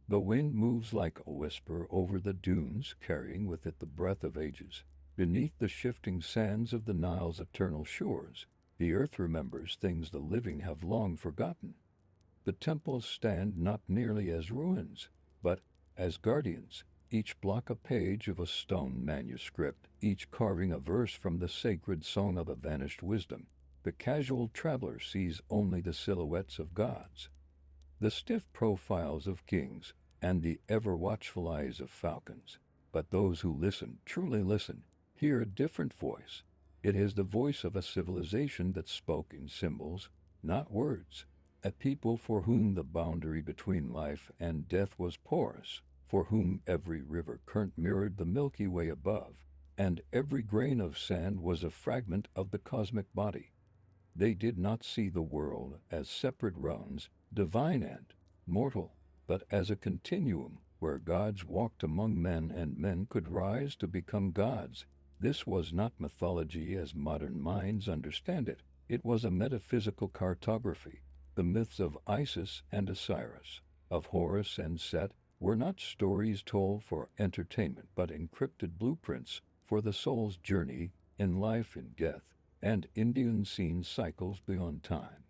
The wind moves like a whisper over the dunes, carrying with it the breath of ages. Beneath the shifting sands of the Nile's eternal shores, the earth remembers things the living have long forgotten. The temples stand not merely as ruins, but as guardians, each block a page of a stone manuscript, each carving a verse from the sacred song of a vanished wisdom. The casual traveler sees only the silhouettes of gods, the stiff profiles of kings, and the ever-watchful eyes of falcons. But those who listen, truly listen, hear a different voice. It is the voice of a civilization that spoke in symbols, not words. A people for whom the boundary between life and death was porous, for whom every river current mirrored the Milky Way above, and every grain of sand was a fragment of the cosmic body. They did not see the world as separate realms, divine and mortal, but as a continuum where gods walked among men and men could rise to become gods. This was not mythology as modern minds understand it. It was a metaphysical cartography. The myths of Isis and Osiris, of Horus and Set, were not stories told for entertainment but encrypted blueprints for the soul's journey in life and death, and in the unseen cycles beyond time.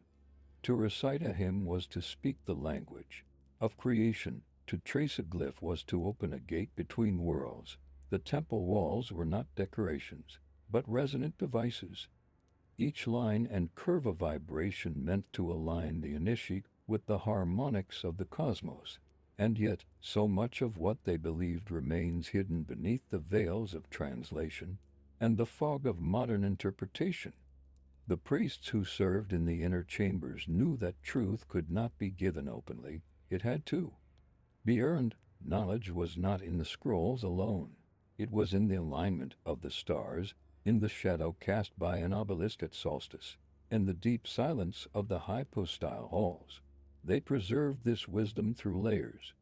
To recite a hymn was to speak the language of creation. To trace a glyph was to open a gate between worlds. The temple walls were not decorations, but resonant devices. Each line and curve of vibration meant to align the initiate with the harmonics of the cosmos. And yet, so much of what they believed remains hidden beneath the veils of translation and the fog of modern interpretation. The priests who served in the inner chambers knew that truth could not be given openly. It had to be earned. Knowledge was not in the scrolls alone. It was in the alignment of the stars, in the shadow cast by an obelisk at solstice, in the deep silence of the hypostyle halls. They preserved this wisdom through layers.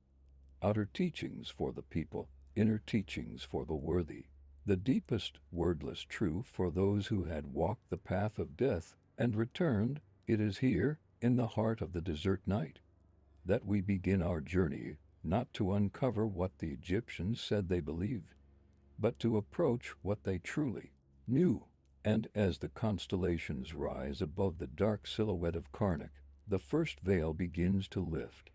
Outer teachings for the people, inner teachings for the worthy. The deepest, wordless truth for those who had walked the path of death and returned. It is here, in the heart of the desert night, that we begin our journey, not to uncover what the Egyptians said they believed, but to approach what they truly knew. And as the constellations rise above the dark silhouette of Karnak, the first veil begins to lift.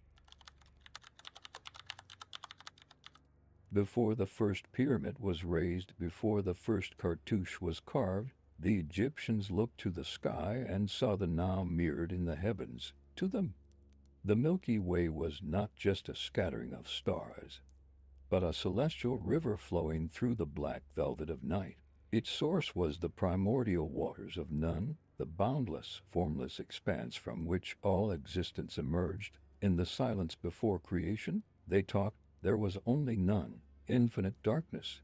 Before the first pyramid was raised, before the first cartouche was carved, the Egyptians looked to the sky and saw the Nile mirrored in the heavens. To them, the Milky Way was not just a scattering of stars, but a celestial river flowing through the black velvet of night. Its source was the primordial waters of Nun, the boundless, formless expanse from which all existence emerged. In the silence before creation, they taught, there was only none, infinite darkness,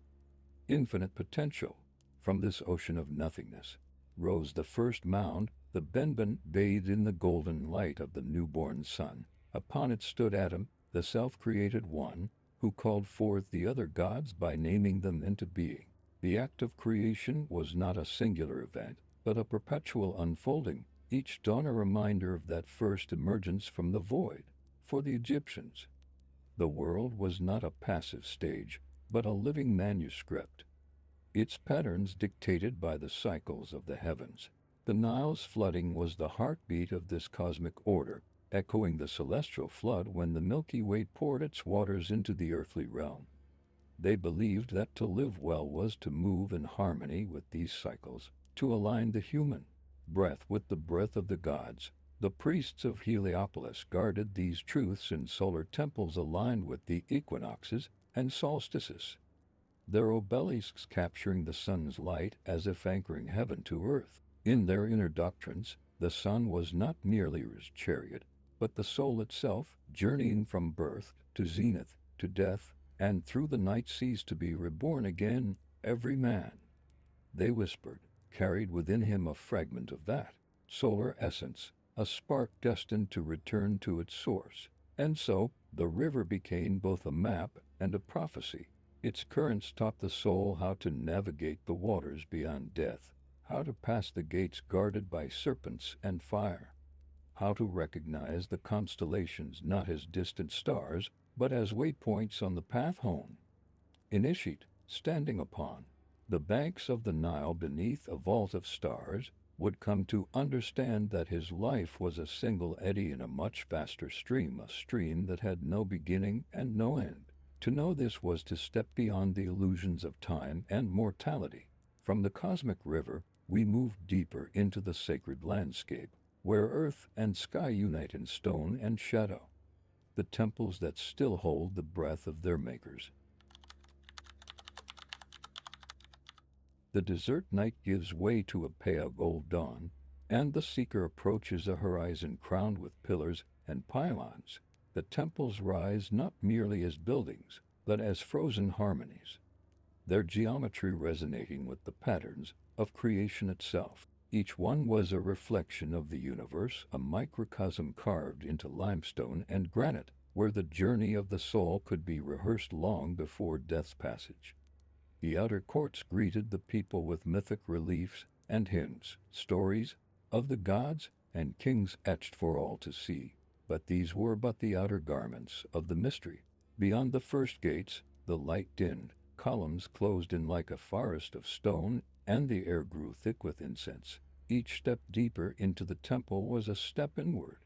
infinite potential. From this ocean of nothingness rose the first mound, the Benben, bathed in the golden light of the newborn sun. Upon it stood Adam, the self-created one, who called forth the other gods by naming them into being. The act of creation was not a singular event, but a perpetual unfolding, each dawn a reminder of that first emergence from the void. For the Egyptians, the world was not a passive stage, but a living manuscript, its patterns dictated by the cycles of the heavens. The Nile's flooding was the heartbeat of this cosmic order, echoing the celestial flood when the Milky Way poured its waters into the earthly realm. They believed that to live well was to move in harmony with these cycles, to align the human breath with the breath of the gods. The priests of Heliopolis guarded these truths in solar temples aligned with the equinoxes and solstices, their obelisks capturing the sun's light as if anchoring heaven to earth. In their inner doctrines, the sun was not merely his chariot, but the soul itself, journeying from birth to zenith to death, and through the night seas to be reborn again. Every man, they whispered, carried within him a fragment of that solar essence, a spark destined to return to its source. And so, the river became both a map and a prophecy. Its currents taught the soul how to navigate the waters beyond death, how to pass the gates guarded by serpents and fire, how to recognize the constellations not as distant stars, but as waypoints on the path home. Initiate, standing upon the banks of the Nile beneath a vault of stars, would come to understand that his life was a single eddy in a much vaster stream, a stream that had no beginning and no end. To know this was to step beyond the illusions of time and mortality. From the cosmic river, we move deeper into the sacred landscape, where earth and sky unite in stone and shadow. The temples that still hold the breath of their makers. The desert night gives way to a pale gold dawn, and the seeker approaches a horizon crowned with pillars and pylons. The temples rise not merely as buildings, but as frozen harmonies, their geometry resonating with the patterns of creation itself. Each one was a reflection of the universe, a microcosm carved into limestone and granite, where the journey of the soul could be rehearsed long before death's passage. The outer courts greeted the people with mythic reliefs and hymns, stories of the gods and kings etched for all to see. But these were but the outer garments of the mystery. Beyond the first gates, the light dimmed, columns closed in like a forest of stone, and the air grew thick with incense. Each step deeper into the temple was a step inward.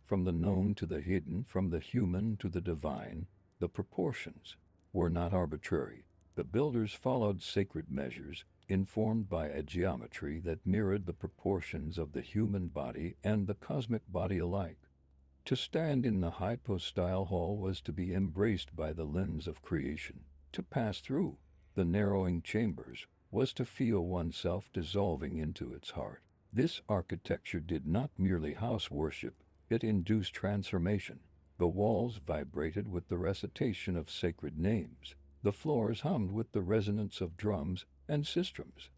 From the known to the hidden, from the human to the divine, the proportions were not arbitrary. The builders followed sacred measures, informed by a geometry that mirrored the proportions of the human body and the cosmic body alike. To stand in the hypostyle hall was to be embraced by the lens of creation. To pass through the narrowing chambers was to feel oneself dissolving into its heart. This architecture did not merely house worship, it induced transformation. The walls vibrated with the recitation of sacred names. The floors hummed with the resonance of drums and sistrums,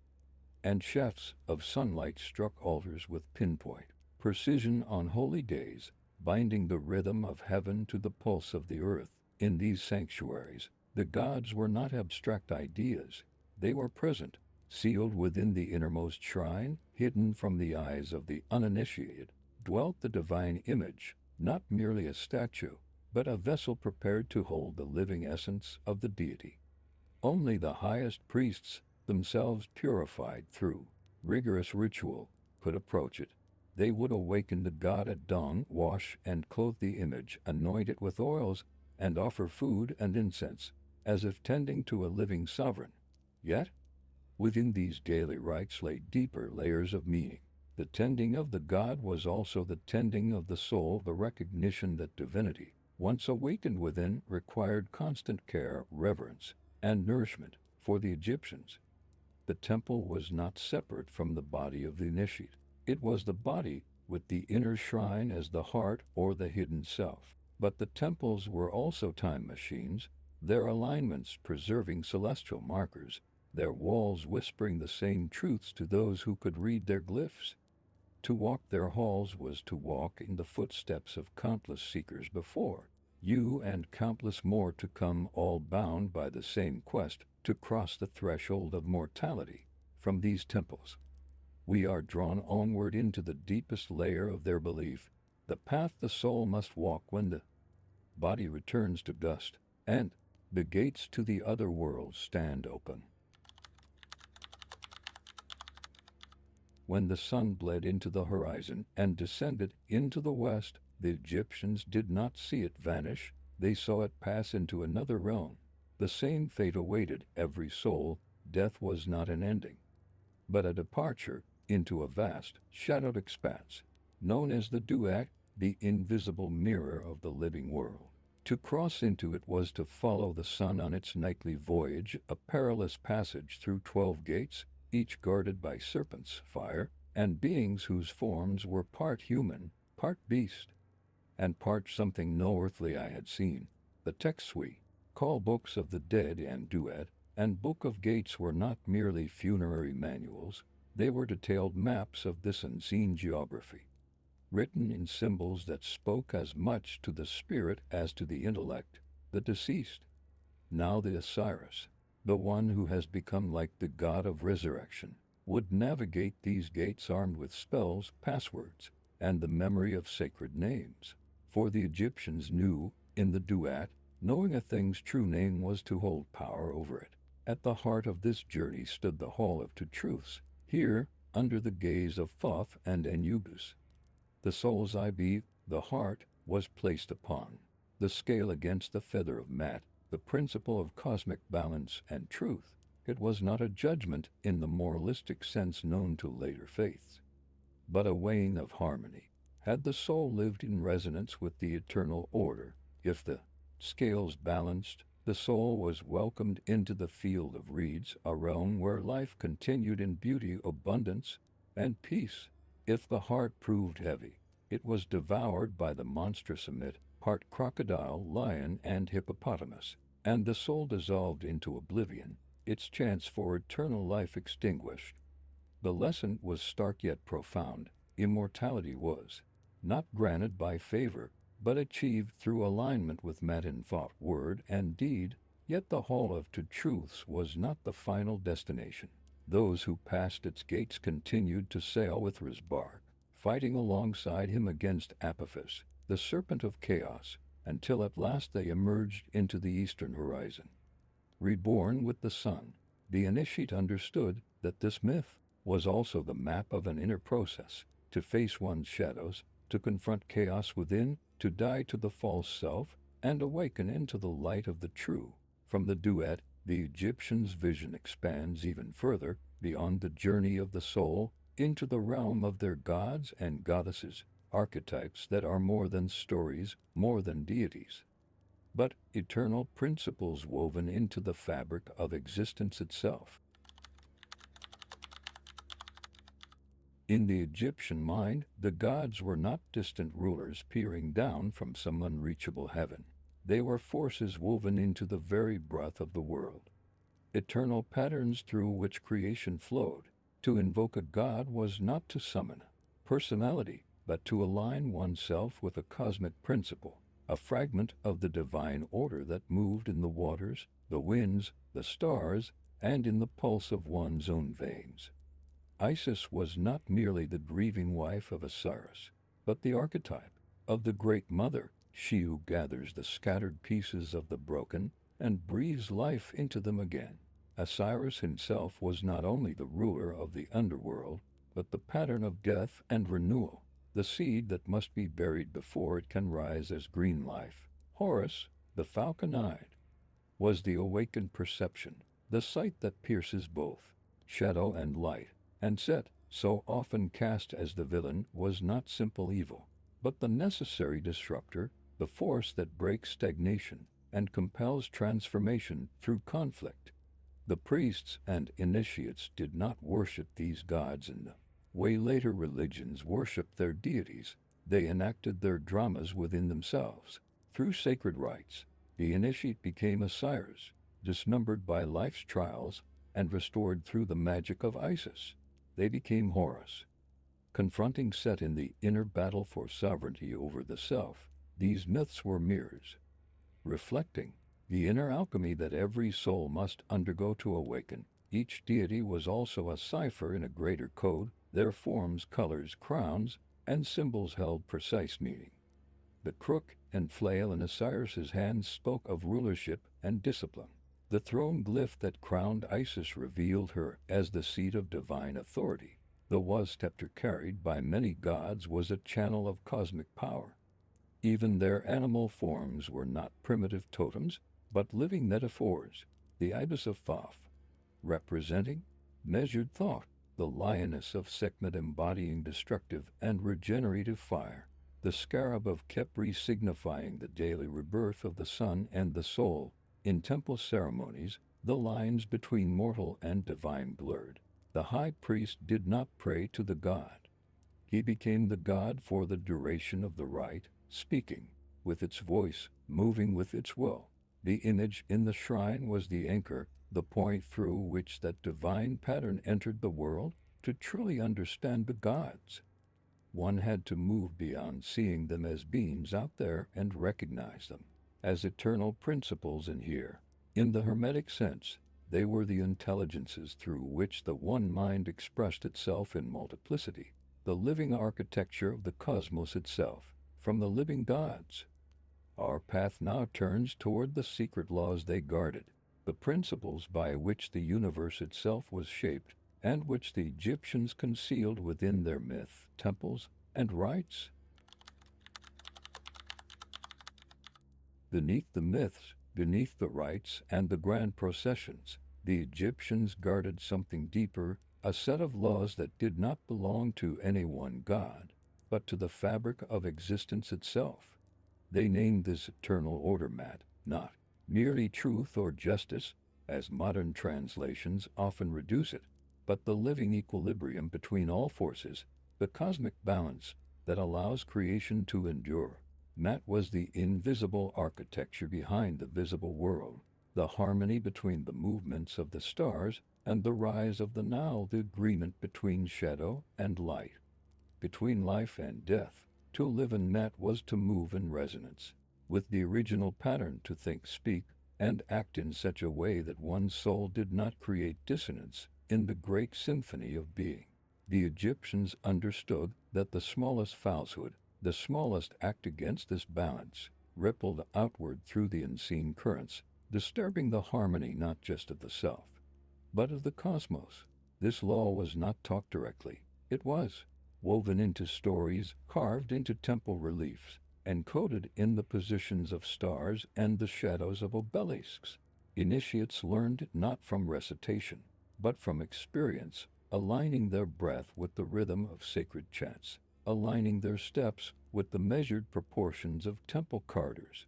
and shafts of sunlight struck altars with pinpoint precision on holy days, binding the rhythm of heaven to the pulse of the earth. In these sanctuaries, the gods were not abstract ideas. They were present, sealed within the innermost shrine, hidden from the eyes of the uninitiated, dwelt the divine image, not merely a statue, but a vessel prepared to hold the living essence of the deity. Only the highest priests, themselves purified through rigorous ritual, could approach it. They would awaken the god at dawn, wash and clothe the image, anoint it with oils, and offer food and incense, as if tending to a living sovereign. Yet, within these daily rites lay deeper layers of meaning. The tending of the god was also the tending of the soul, the recognition that divinity, once awakened within, required constant care, reverence, and nourishment. For the Egyptians, the temple was not separate from the body of the initiate. It was the body, with the inner shrine as the heart or the hidden self. But the temples were also time machines, their alignments preserving celestial markers, their walls whispering the same truths to those who could read their glyphs. To walk their halls was to walk in the footsteps of countless seekers before you and countless more to come, all bound by the same quest to cross the threshold of mortality. From these temples, we are drawn onward into the deepest layer of their belief, the path the soul must walk when the body returns to dust, and the gates to the other world stand open. When the sun bled into the horizon and descended into the west, the Egyptians did not see it vanish, they saw it pass into another realm. The same fate awaited every soul. Death was not an ending, but a departure into a vast, shadowed expanse, known as the duat, the invisible mirror of the living world. To cross into it was to follow the sun on its nightly voyage, a perilous passage through 12 gates, each guarded by serpents, fire, and beings whose forms were part human, part beast, and part something no earthly eye had seen. The texts we call books of the dead and duat and book of gates were not merely funerary manuals, they were detailed maps of this unseen geography, written in symbols that spoke as much to the spirit as to the intellect. The deceased, now the Osiris, the one who has become like the god of resurrection, would navigate these gates armed with spells, passwords, and the memory of sacred names. For the Egyptians knew, in the duat, knowing a thing's true name was to hold power over it. At the heart of this journey stood the Hall of Two Truths, here, under the gaze of Thoth and Anubis. The soul's eye, the heart, was placed upon the scale against the feather of Mat, the principle of cosmic balance and truth. It was not a judgment in the moralistic sense known to later faiths, but a weighing of harmony. Had the soul lived in resonance with the eternal order, if the scales balanced, the soul was welcomed into the field of reeds, a realm where life continued in beauty, abundance, and peace. If the heart proved heavy, it was devoured by the monstrous Amit, part crocodile, lion, and hippopotamus, and the soul dissolved into oblivion, its chance for eternal life extinguished. The lesson was stark yet profound. Immortality was not granted by favor, but achieved through alignment with Mat in thought, word, and deed. Yet the Hall of Two Truths was not the final destination. Those who passed its gates continued to sail with Risbark, fighting alongside him against Apophis, the serpent of chaos, until at last they emerged into the eastern horizon. Reborn with the sun, the initiate understood that this myth was also the map of an inner process, to face one's shadows, to confront chaos within, to die to the false self, and awaken into the light of the true. From the duet, the Egyptians' vision expands even further, beyond the journey of the soul, into the realm of their gods and goddesses, archetypes that are more than stories, more than deities, but eternal principles woven into the fabric of existence itself. In the Egyptian mind, the gods were not distant rulers peering down from some unreachable heaven. They were forces woven into the very breath of the world, eternal patterns through which creation flowed. To invoke a god was not to summon a personality, but to align oneself with a cosmic principle, a fragment of the divine order that moved in the waters, the winds, the stars, and in the pulse of one's own veins. Isis was not merely the grieving wife of Osiris, but the archetype of the Great Mother, she who gathers the scattered pieces of the broken and breathes life into them again. Osiris himself was not only the ruler of the underworld, but the pattern of death and renewal, the seed that must be buried before it can rise as green life. Horus, the falcon-eyed, was the awakened perception, the sight that pierces both shadow and light. And Set, so often cast as the villain, was not simple evil, but the necessary disruptor, the force that breaks stagnation and compels transformation through conflict. The priests and initiates did not worship these gods in the way later religions worshipped their deities. They enacted their dramas within themselves. Through sacred rites, the initiate became Osiris, dismembered by life's trials, and restored through the magic of Isis. They became Horus, confronting Set in the inner battle for sovereignty over the self. These myths were mirrors, reflecting the inner alchemy that every soul must undergo to awaken. Each deity was also a cipher in a greater code. Their forms, colors, crowns, and symbols held precise meaning. The crook and flail in Osiris's hands spoke of rulership and discipline. The throne glyph that crowned Isis revealed her as the seat of divine authority. The was-scepter carried by many gods was a channel of cosmic power. Even their animal forms were not primitive totems, but living metaphors. The ibis of Thoth, representing measured thought, the lioness of Sekhmet embodying destructive and regenerative fire, the scarab of Khepri signifying the daily rebirth of the sun and the soul. In temple ceremonies, the lines between mortal and divine blurred. The high priest did not pray to the god. He became the god for the duration of the rite, speaking with its voice, moving with its will. The image in the shrine was the anchor, the point through which that divine pattern entered the world. To truly understand the gods, one had to move beyond seeing them as beings out there and recognize them as eternal principles in here. In the Hermetic sense, they were the intelligences through which the one mind expressed itself in multiplicity. the living architecture of the cosmos itself, from the living gods. Our path now turns toward the secret laws they guarded, the principles by which the universe itself was shaped, and which the Egyptians concealed within their myth, temples, and rites. Beneath the myths, beneath the rites and the grand processions, the Egyptians guarded something deeper, a set of laws that did not belong to any one god, but to the fabric of existence itself. They named this eternal order not merely truth or justice, as modern translations often reduce it, but the living equilibrium between all forces, the cosmic balance that allows creation to endure. Mat was the invisible architecture behind the visible world, the harmony between the movements of the stars and the rise of the Nile, the agreement between shadow and light, between life and death. To live in Mat was to move in resonance with the original pattern, to think, speak, and act in such a way that one's soul did not create dissonance in the great symphony of being. The Egyptians understood that the smallest falsehood, the smallest act against this balance, rippled outward through the unseen currents, disturbing the harmony not just of the self, but of the cosmos. This law was not taught directly. It was woven into stories, carved into temple reliefs, and coded in the positions of stars and the shadows of obelisks. Initiates learned it not from recitation, but from experience, aligning their breath with the rhythm of sacred chants, aligning their steps with the measured proportions of temple corridors,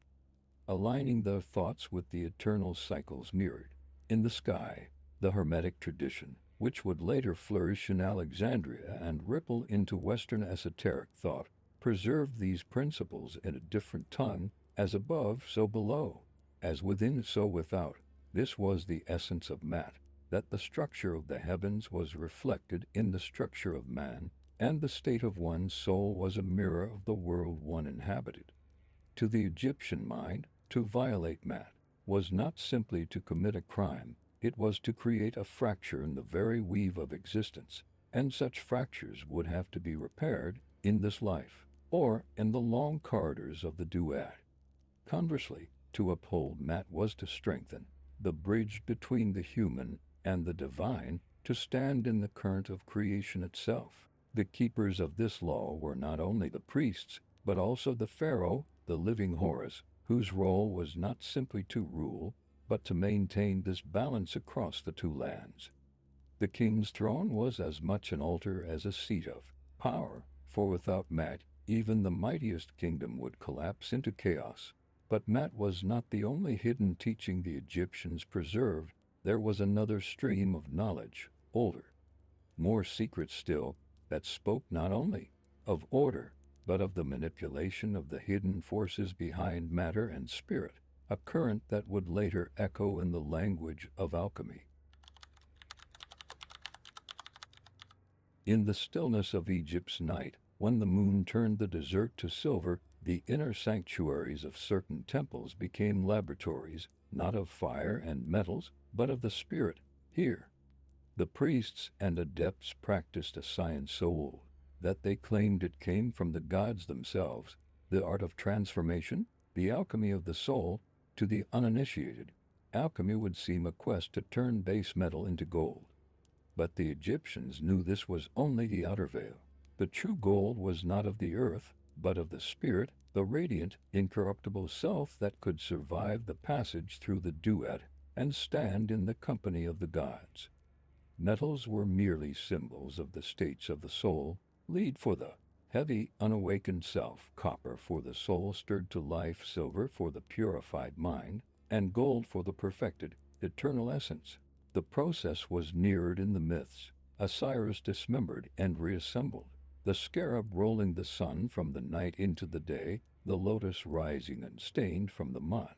aligning their thoughts with the eternal cycles mirrored in the sky. The Hermetic tradition, which would later flourish in Alexandria and ripple into Western esoteric thought, preserved these principles in a different tongue, as above, so below, as within, so without. This was the essence of Mat, that the structure of the heavens was reflected in the structure of man, and the state of one's soul was a mirror of the world one inhabited. To the Egyptian mind, to violate Mat was not simply to commit a crime, it was to create a fracture in the very weave of existence, and such fractures would have to be repaired in this life, or in the long corridors of the duat. Conversely, to uphold Mat was to strengthen the bridge between the human and the divine, to stand in the current of creation itself. The keepers of this law were not only the priests, but also the pharaoh, the living Horus, whose role was not simply to rule, but to maintain this balance across the two lands. The king's throne was as much an altar as a seat of power, for without Mat, even the mightiest kingdom would collapse into chaos. But Mat was not the only hidden teaching the Egyptians preserved. There was another stream of knowledge, older, more secret still, that spoke not only of order, but of the manipulation of the hidden forces behind matter and spirit, a current that would later echo in the language of alchemy. In the stillness of Egypt's night, when the moon turned the desert to silver, the inner sanctuaries of certain temples became laboratories, not of fire and metals, but of the spirit. Here, the priests and adepts practiced a science so old that they claimed it came from the gods themselves, the art of transformation, the alchemy of the soul. To the uninitiated, alchemy would seem a quest to turn base metal into gold. But the Egyptians knew this was only the outer veil. The true gold was not of the earth, but of the spirit, the radiant, incorruptible self that could survive the passage through the duat and stand in the company of the gods. Metals were merely symbols of the states of the soul: lead for the heavy, unawakened self, copper for the soul stirred to life, silver for the purified mind, and gold for the perfected, eternal essence. The process was mirrored in the myths: Osiris dismembered and reassembled, the scarab rolling the sun from the night into the day, the lotus rising unstained from the mud.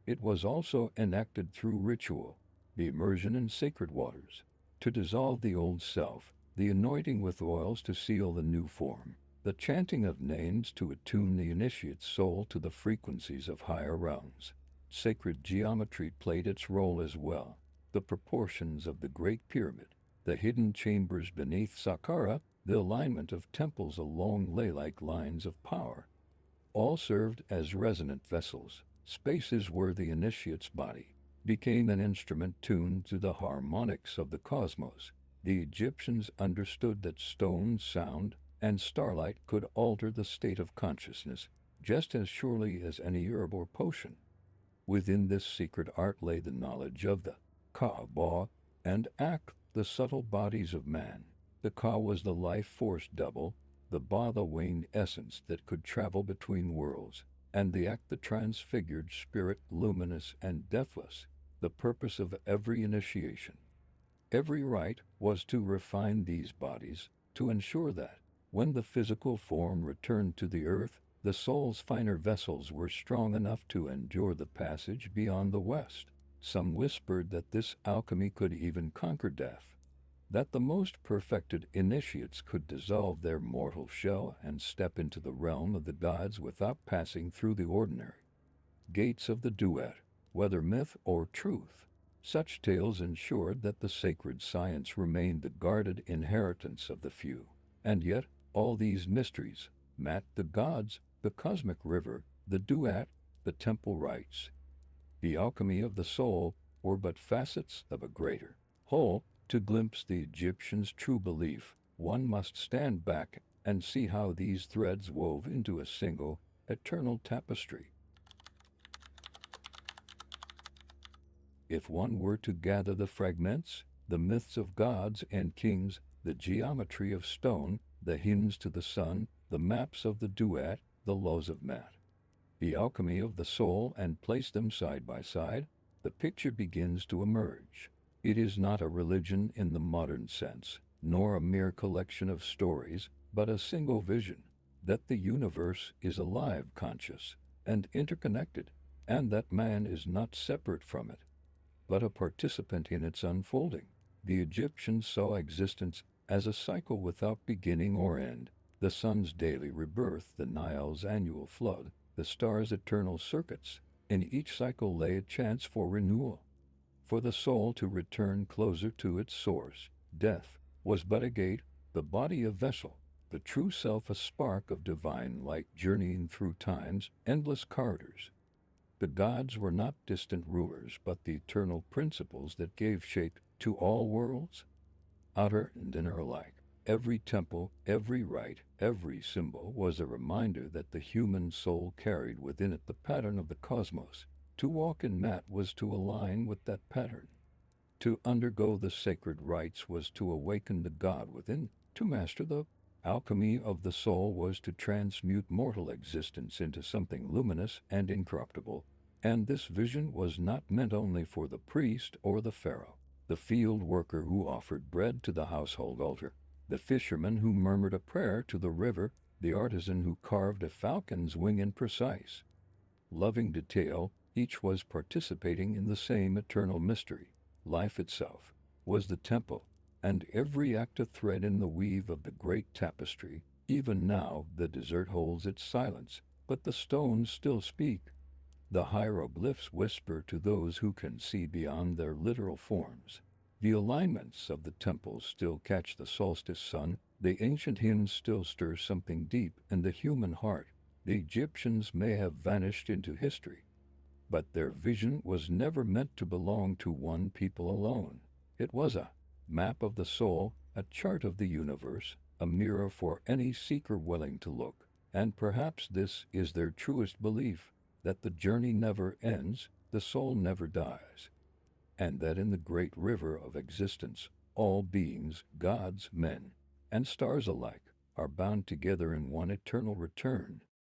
It was also enacted through ritual, the immersion in sacred waters, to dissolve the old self, the anointing with oils to seal the new form, the chanting of names to attune the initiate's soul to the frequencies of higher realms. Sacred geometry played its role as well: the proportions of the Great Pyramid, the hidden chambers beneath Saqqara, the alignment of temples along ley-like lines of power. All served as resonant vessels, spaces where the initiate's body became an instrument tuned to the harmonics of the cosmos. The Egyptians understood that stone, sound, and starlight could alter the state of consciousness just as surely as any herb or potion. Within this secret art lay the knowledge of the Ka, Ba, and Ak, the subtle bodies of man. The Ka was the life force double, the Ba the winged essence that could travel between worlds, and the Ak the transfigured spirit, luminous and deathless, the purpose of every initiation. Every rite was to refine these bodies, to ensure that, when the physical form returned to the earth, the soul's finer vessels were strong enough to endure the passage beyond the west. Some whispered that this alchemy could even conquer death, that the most perfected initiates could dissolve their mortal shell and step into the realm of the gods without passing through the ordinary gates of the duet, whether myth or truth. Such tales ensured that the sacred science remained the guarded inheritance of the few. And yet, all these mysteries, the gods, the cosmic river, the duat, the temple rites, the alchemy of the soul, were but facets of a greater whole. To glimpse the Egyptians' true belief, one must stand back and see how these threads wove into a single, eternal tapestry. If one were to gather the fragments, the myths of gods and kings, the geometry of stone, the hymns to the sun, the maps of the duat, the laws of math, the alchemy of the soul, and place them side by side, the picture begins to emerge. It is not a religion in the modern sense, nor a mere collection of stories, but a single vision, that the universe is alive, conscious, and interconnected, and that man is not separate from it, but a participant in its unfolding. The Egyptians saw existence as a cycle without beginning or end, the sun's daily rebirth, the Nile's annual flood, the stars' eternal circuits. In each cycle lay a chance for renewal, for the soul to return closer to its source. Death was but a gate, the body a vessel, the true self a spark of divine light journeying through time's endless corridors. The gods were not distant rulers, but the eternal principles that gave shape to all worlds, outer and inner alike. Every temple, every rite, every symbol was a reminder that the human soul carried within it the pattern of the cosmos. To walk in Mat was to align with that pattern. To undergo the sacred rites was to awaken the God within. To master the alchemy of the soul was to transmute mortal existence into something luminous and incorruptible. And this vision was not meant only for the priest or the pharaoh, the field worker who offered bread to the household altar, the fisherman who murmured a prayer to the river, the artisan who carved a falcon's wing in precise, loving detail. Each was participating in the same eternal mystery. Life itself was the temple, and every act a thread in the weave of the great tapestry. Even now the desert holds its silence, but the stones still speak. The hieroglyphs whisper to those who can see beyond their literal forms. The alignments of the temples still catch the solstice sun. The ancient hymns still stir something deep in the human heart. The Egyptians may have vanished into history, but their vision was never meant to belong to one people alone. It was a map of the soul, a chart of the universe, a mirror for any seeker willing to look. And perhaps this is their truest belief, that the journey never ends, the soul never dies, and that in the great river of existence, all beings, gods, men, and stars alike, are bound together in one eternal return.